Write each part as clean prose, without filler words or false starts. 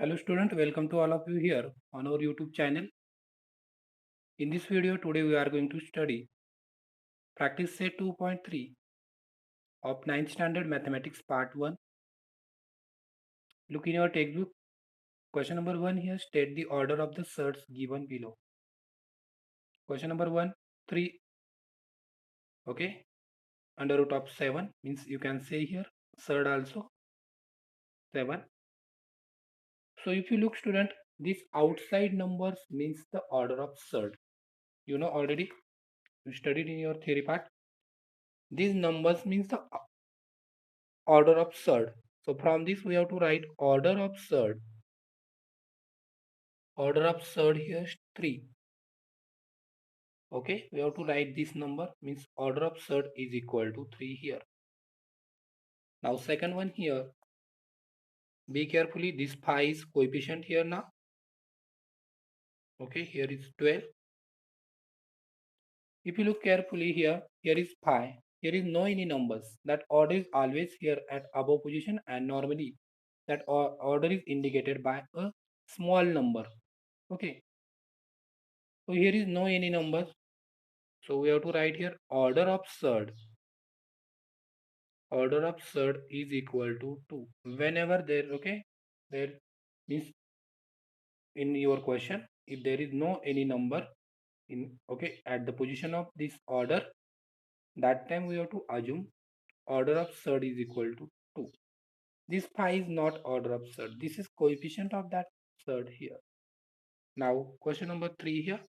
Hello student, welcome to all of you here on our YouTube channel. In this video today we are going to study practice set 2.3 of 9th standard mathematics part 1. Look in your textbook. Question number 1 here, state the order of the surds given below. Question number 1, 3, okay, under root of 7 means you can say here surd also 7. So if you look student, this outside numbers means the order of surd. You know already, you studied in your theory part. These numbers means the order of surd. So from this we have to write order of surd. Order of surd here is 3. Okay, we have to write this number means order of surd is equal to 3 here. Now second one here. Be carefully, this phi is coefficient here now. Okay, here is 12. If you look carefully here is phi. Here is no any numbers. That order is always here at above position, and normally that order is indicated by a small number. Okay, so here is no any numbers. So we have to write here order of surd. Order of surd is equal to 2. Whenever there, okay, there means in your question, if there is no any number in, okay, at the position of this order, that time we have to assume order of surd is equal to 2. This phi is not order of surd. This is coefficient of that surd here. Now question number 3 here.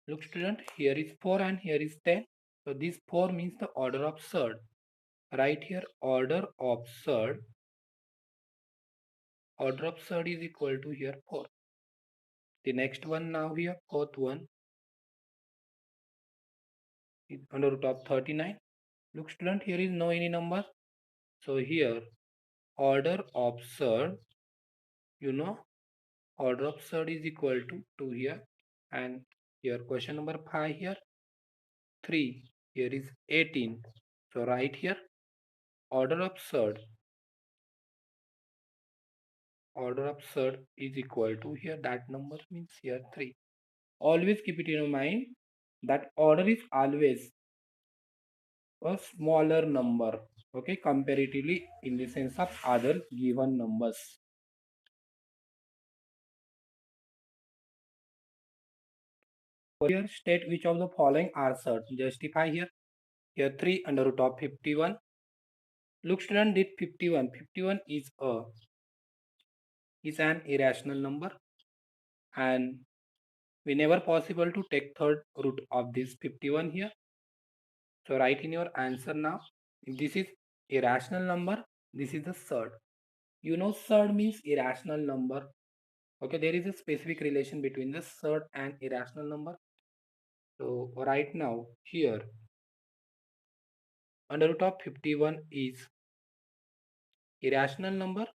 Look student, here is 4 and here is 10. So this 4 means the order of surd. Right here order of surd. Order of surd is equal to here 4. The next one now here, fourth one is under root of 39. Look student, here is no any number. So here order of surd, you know, order of surd is equal to 2 here. And here question number 5 here, 3. Here is 18. So right here order of surd. Order of surd is equal to here that number means here 3. Always keep it in mind that order is always a smaller number, okay, comparatively in the sense of other given numbers. Here state which of the following are surd. Justify here. Here 3 under root of 51. Look student, did 51. 51 is an irrational number, and we never possible to take third root of this 51 here. So write in your answer now. If this is irrational number, this is the surd. You know surd means irrational number. Okay, there is a specific relation between the surd and irrational number. So right now here under root of 51 is irrational number.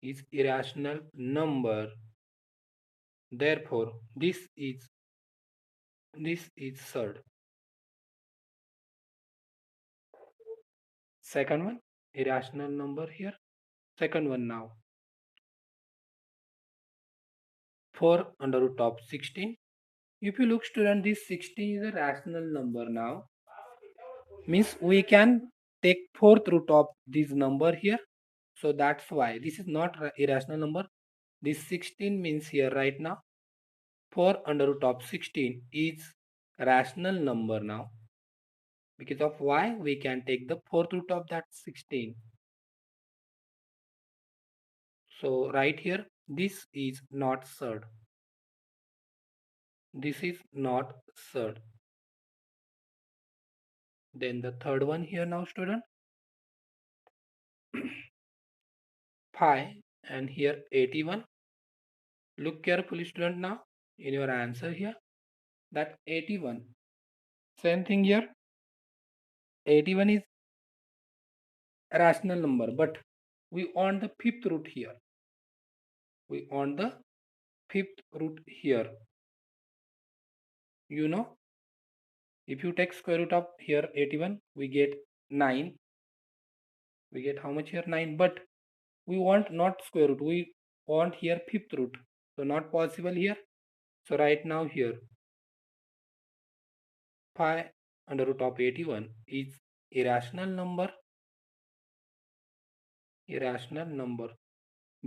Is irrational number. Therefore, this is surd. Second one, irrational number here. Second one now. 4 under root of 16. If you look student, this 16 is a rational number now. Means we can take fourth root of this number here. So that's why this is not irrational number. This 16 means here right now 4 under root of 16 is rational number now. Because of why we can take the fourth root of that 16. So right here this is not surd. This is not surd. Then the third one here now student. Phi and here 81. Look carefully student now in your answer here. That 81. Same thing here. 81 is a rational number, but we want the fifth root here. We want the fifth root here. You know, If you take square root of here 81, we get 9. We get how much here? 9. But we want not square root, we want here fifth root. So not possible here. So right now here pi under root of 81 is irrational number. Irrational number.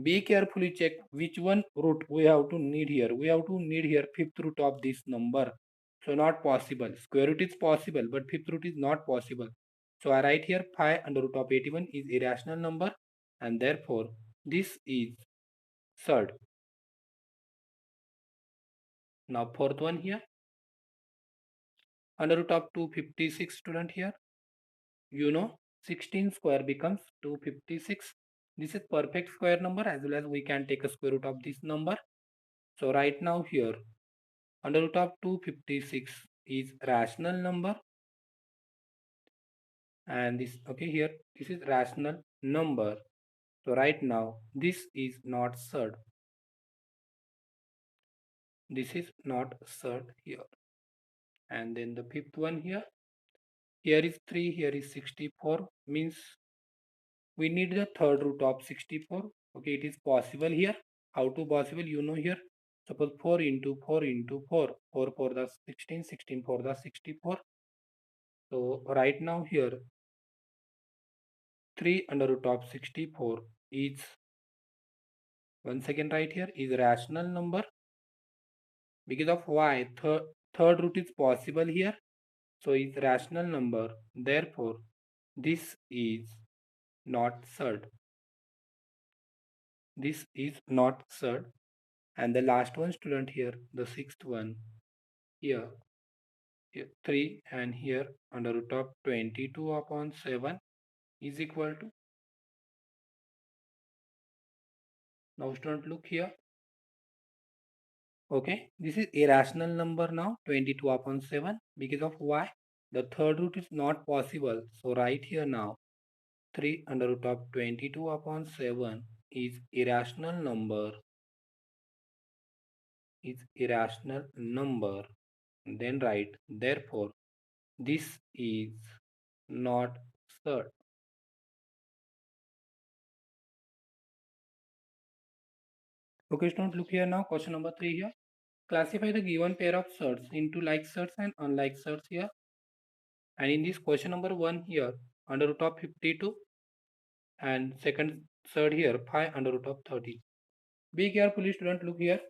Be carefully check which one root we have to need here. We have to need here fifth root of this number. So not possible. Square root is possible, but fifth root is not possible. So I write here pi under root of 81 is irrational number, and therefore this is third. Now fourth one here. Under root of 256 student here. You know 16 square becomes 256. This is perfect square number, as well as we can take a square root of this number. So right now here under root of 256 is rational number, and this okay here this is rational number. So right now this is not third. This is not third here. And then the fifth one here. Here is 3, here is 64, means we need the third root of 64. Okay, it is possible here. How to possible? You know here. Suppose 4 into 4 into 4. 4 for the 16, 16 for the 64. So right now here 3 under root of 64 is, once again right here, is rational number. Because of why? Third root is possible here. So it's rational number. Therefore, this is not third. This is not third. And the last one student here, the sixth one here, 3 and here under root of 22 upon 7 is equal to, now student look here. Okay, this is irrational number now, 22 upon 7. Because of why? The third root is not possible. So right here now 3 under root of 22 upon 7 is irrational number. Is irrational number. Then write, therefore this is not third. Okay, students, look here now. Question number 3 here. Classify the given pair of surds into like surds and unlike surds here. And in this question number 1 here, under root of 52, and second surd here, 5 under root of 30. Be carefully, student. Look here.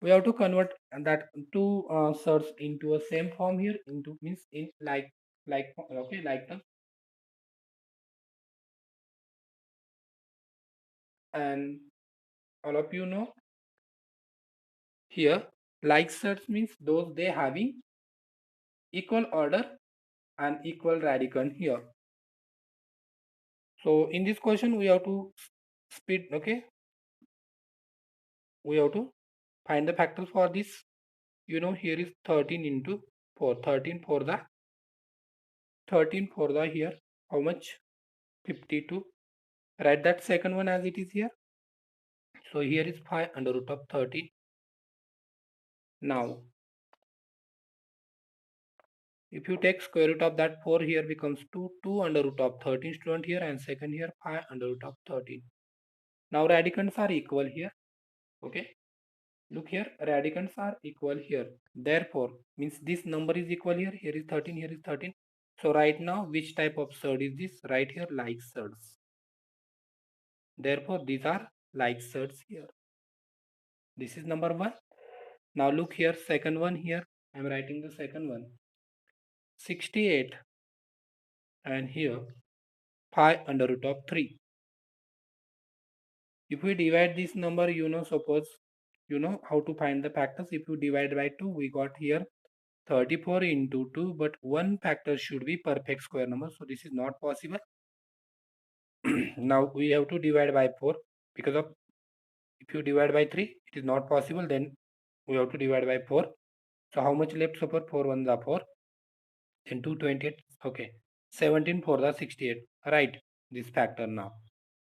We have to convert that two surds into a same form here. Into means in like okay, like term. And all of you know here, like surds means those they having equal order and equal radicand here. So in this question we have to split, okay, we have to find the factors for this. You know here is 13 into 4, 13 for the here, how much? 52. Write that second one as it is here. So here is 5 under root of 13. Now if you take square root of that 4 here becomes 2, 2 under root of 13 student here, and second here 5 under root of 13. Now radicands are equal here. Okay, look here, radicands are equal here. Therefore means this number is equal here. Here is 13, here is 13. So right now which type of surd is this? Right here like surds. Therefore these are like surds here. This is number 1. Now look here, second one here. I am writing the second one. 68 and here 5 under root of 3. If we divide this number, you know, suppose you know how to find the factors. If you divide by 2, we got here 34 into 2, but one factor should be perfect square number. So this is not possible. Now we have to divide by 4, because of if you divide by 3, it is not possible. Then we have to divide by 4. So how much left? Suppose 4 1s are 4. Then 228. Okay. 17 for the 68. Right. This factor now.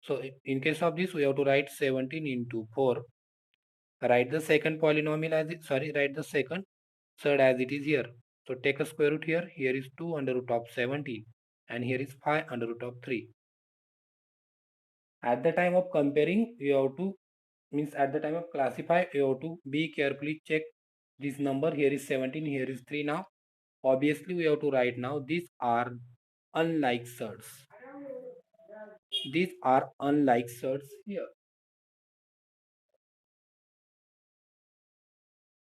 So in case of this, we have to write 17 into 4. Write the second polynomial as it, sorry, write the second third as it is here. So take a square root here. Here is 2 under root of 17 and here is 5 under root of 3. At the time of comparing, you have to, means at the time of classify, you have to be carefully check this number. Here is 17, here is 3 now. Obviously, we have to write now these are unlike surds. These are unlike surds here.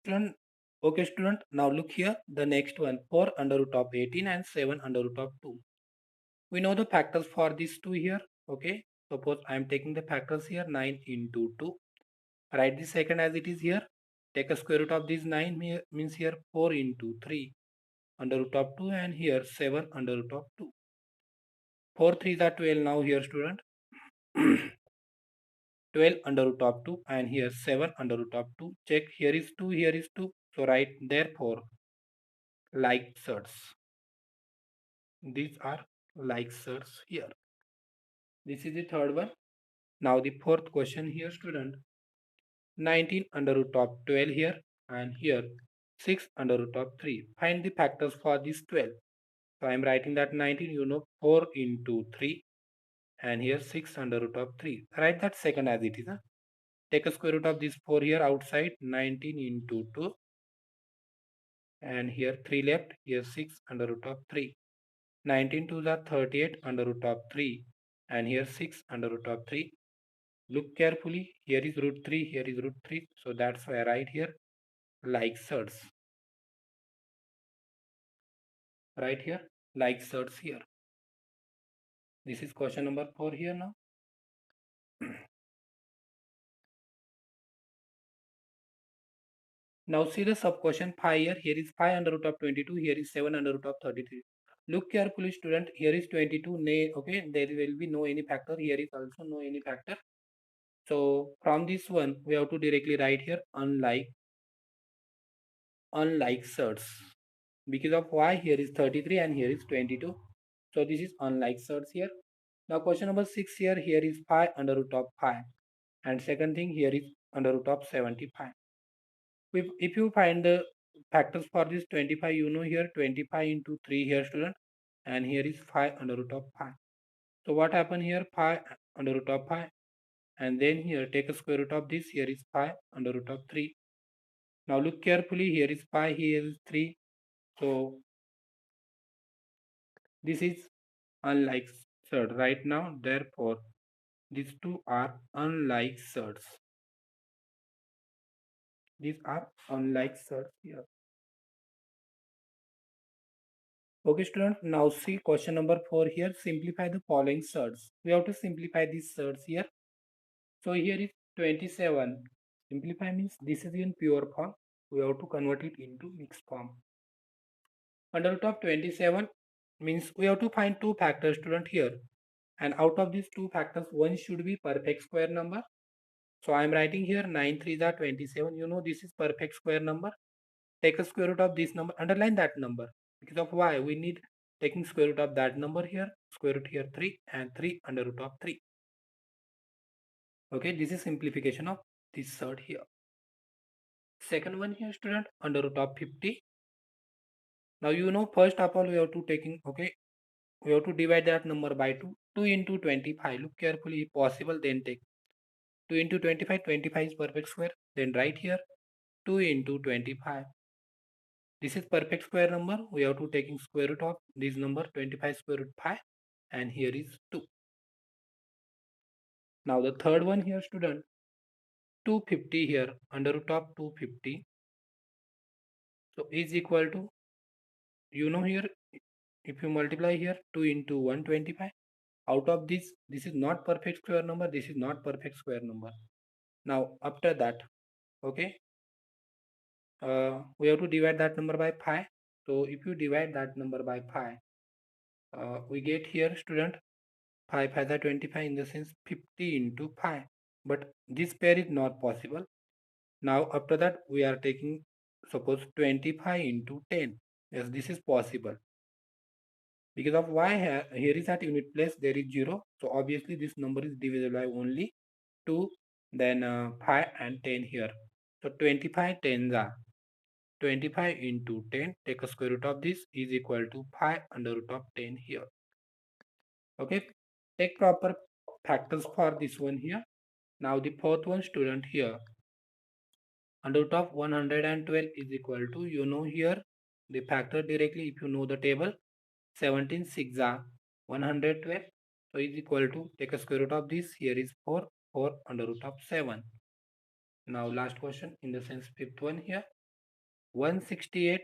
Student, okay student, now look here, the next one, 4 under root of 18 and 7 under root of 2. We know the factors for these two here, okay. Suppose I am taking the factors here, 9 into 2. Write the second as it is here. Take a square root of this 9 here, means here 4 into 3 under root of 2 and here 7 under root of 2. 4 3s are 12 now here student. 12 under root of 2 and here 7 under root of 2. Check, here is 2, here is 2. So write therefore like surds. These are like surds here. This is the third one. Now the fourth question here student. 19 under root of 12 here and here 6 under root of 3. Find the factors for this 12. So I am writing that 19, you know, 4 into 3 and here 6 under root of 3. Write that second as it is. Huh? Take a square root of this 4 here outside, 19 into 2 and here 3 left, here 6 under root of 3. 19 to the 38 under root of 3 and here 6 under root of 3. Look carefully, here is root 3, here is root 3. So that's why I write here like surds. Right here, like surds here. This is question number 4 here now. Now see the sub question 5 here. Here is 5 under root of 22. Here is 7 under root of 33. Look carefully student. Here is 22. Okay, there will be no any factor. Here is also no any factor. So from this one we have to directly write here unlike surds. Because of why here is 33 and here is 22. So this is unlike surds here. Now question number 6 here. Here is 5 under root of 5. And second thing here is under root of 75. If you find the factors for this 25, you know here 25 into 3 here student and here is 5 under root of 5. So what happened here, 5 under root of 5 and then here take a square root of this, here is 5 under root of 3. Now look carefully, here is 5, here is 3. So this is unlike surd right now, therefore these two are unlike surds. These are unlike surds here. Okay students, now see question number 4 here. Simplify the following surds. We have to simplify these surds here. So here is 27. Simplify means this is in pure form. We have to convert it into mixed form. Under root of 27 means we have to find two factors student here. And out of these two factors, one should be perfect square number. So I am writing here 9 3s are 27. You know this is perfect square number. Take a square root of this number, underline that number. Because of why we need taking square root of that number here, square root here 3 and 3 under root of 3. Okay, this is simplification of this surd here. Second one here student, under root of 50. Now you know first of all we have to taking, okay, we have to divide that number by 2. 2 into 25, look carefully, if possible then take 2 into 25, 25 is perfect square, then write here 2 into 25. This is perfect square number. We have to taking square root of this number 25 square root 5 and here is 2. Now the third one here student, 250 here under root of 250. So is equal to, you know here if you multiply here 2 into 125, out of this is not perfect square number, this is not perfect square number. Now after that, okay, we have to divide that number by 5. So if you divide that number by 5, we get here student 5 5 are 25, in the sense 50 into 5, but this pair is not possible. Now after that we are taking suppose 25 into 10. Yes, this is possible. Because of why here is at unit place there is 0, so obviously this number is divisible by only 2, then 5 and 10 here. So 25 tens are 25 into 10, take a square root of this, is equal to 5 under root of 10 here. Okay, take proper factors for this one here. Now the fourth one, student, here under root of 112 is equal to, you know, here the factor directly if you know the table. 17 6 are 112, so is equal to, take a square root of this, here is 4 under root of 7. Now last question in the sense fifth one here, 168,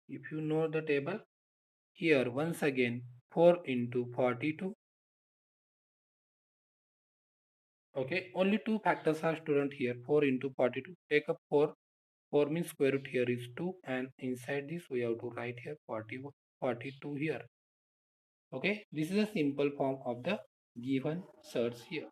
if you know the table, here once again 4 into 42. Okay, only two factors are, student, here 4 into 42. Take up 4 means square root here is 2, and inside this we have to write here 42 here. Okay, this is a simple form of the given search here.